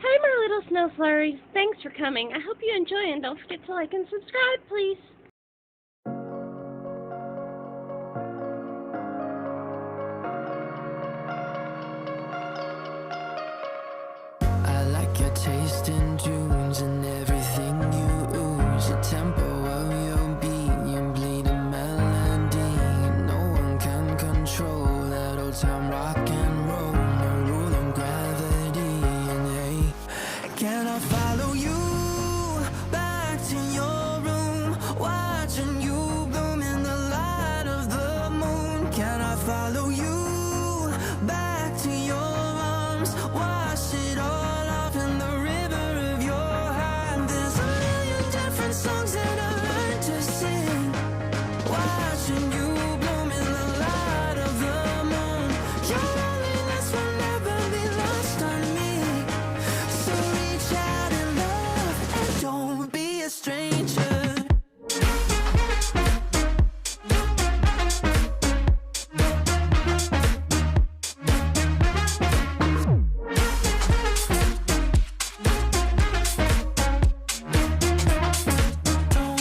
Hi, my little snow flurries. Thanks for coming. I hope you enjoy, and don't forget to like and subscribe, please. I like your taste in tunes and everything you ooze. The tempo of your beat, you bleed a melody. No one can control that old time rock and roll. No rule of gravity. And hey, can I follow you back to your room, watching you bloom in the light of the moon? Can I follow you back to your arms, wash it all off in the river of your heart? There's a million different songs that I learned to sing, watching you bloom in the light of the moon. Your loneliness will never be lost on me, so reach out and love, and don't be a stranger. Don't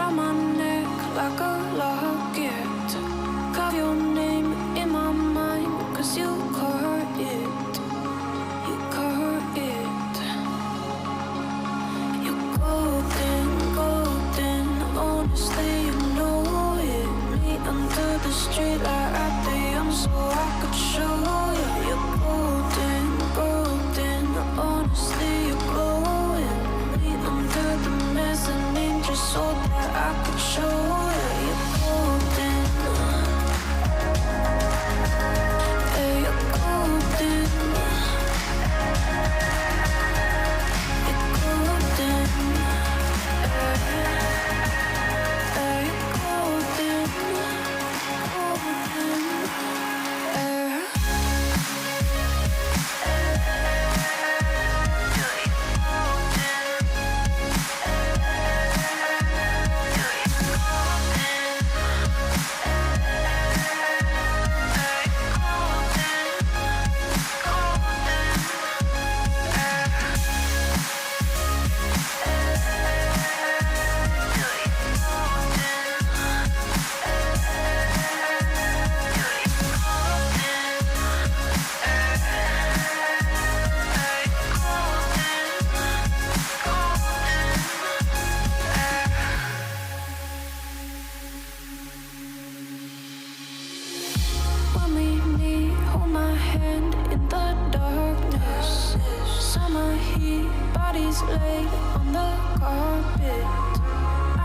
round my neck like a locket. Carve your name in my mind, 'cause you caught it. You caught it. You're golden, golden. Honestly, you know it. Meet under the street light at the so I could show you. You're golden, golden. Honestly, you're glowing. Meet under the mezzanine just so that I could show you. You're golden. Hey, you're golden. You're golden. Hey, you're golden. Golden. When we meet, hold my hand in the darkness. Summer heat, bodies laid on the carpet.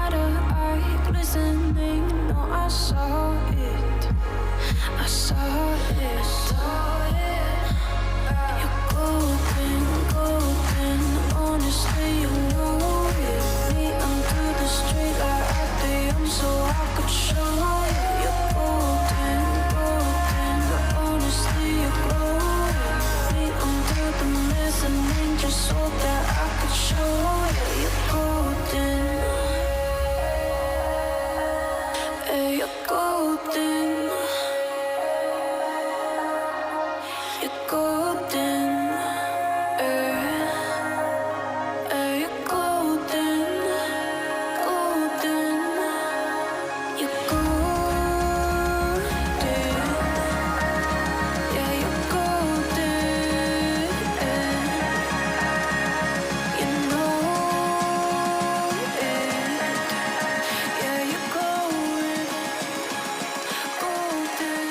Eye to eye, glistening, no, I saw it. I saw it. You're golden, golden. Honestly, you know it. Meet under the street light at the so I could show you. You're golden, golden. Honestly, you're glowing. Meet under the mezzanine just so that I could show you. You're golden. Hey, you're golden. You're golden. Hey, you're golden. Golden. You're golden. Yeah, you're golden. You know it. Yeah, you're glowing. Golden.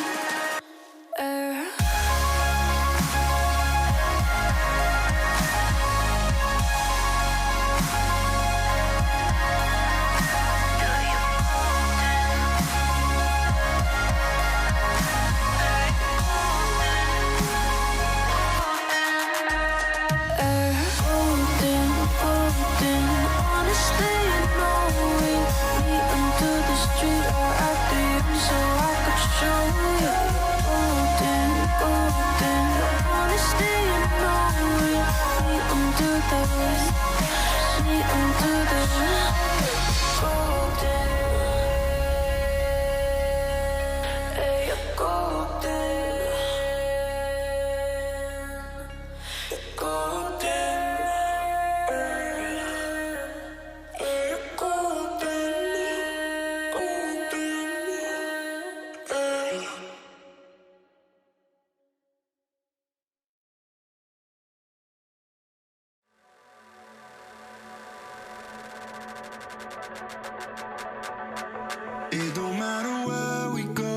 Golden, golden. Honestly, you know it. Meet under the street or at the so I could show you. Golden, golden. Honestly, you know it. Meet under the golden. Hey, you're golden. Golden. It don't matter where we go.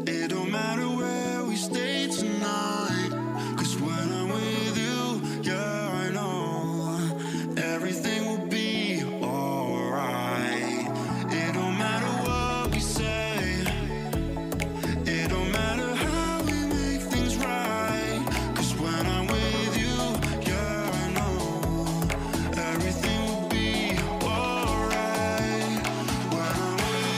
It don't matter where we stay tonight. 'Cause when I'm with you, yeah, I know everything will be alright. It don't matter what we say. It don't matter how we make things right. 'Cause when I'm with you, yeah, I know everything will be alright. When I'm with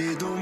It don't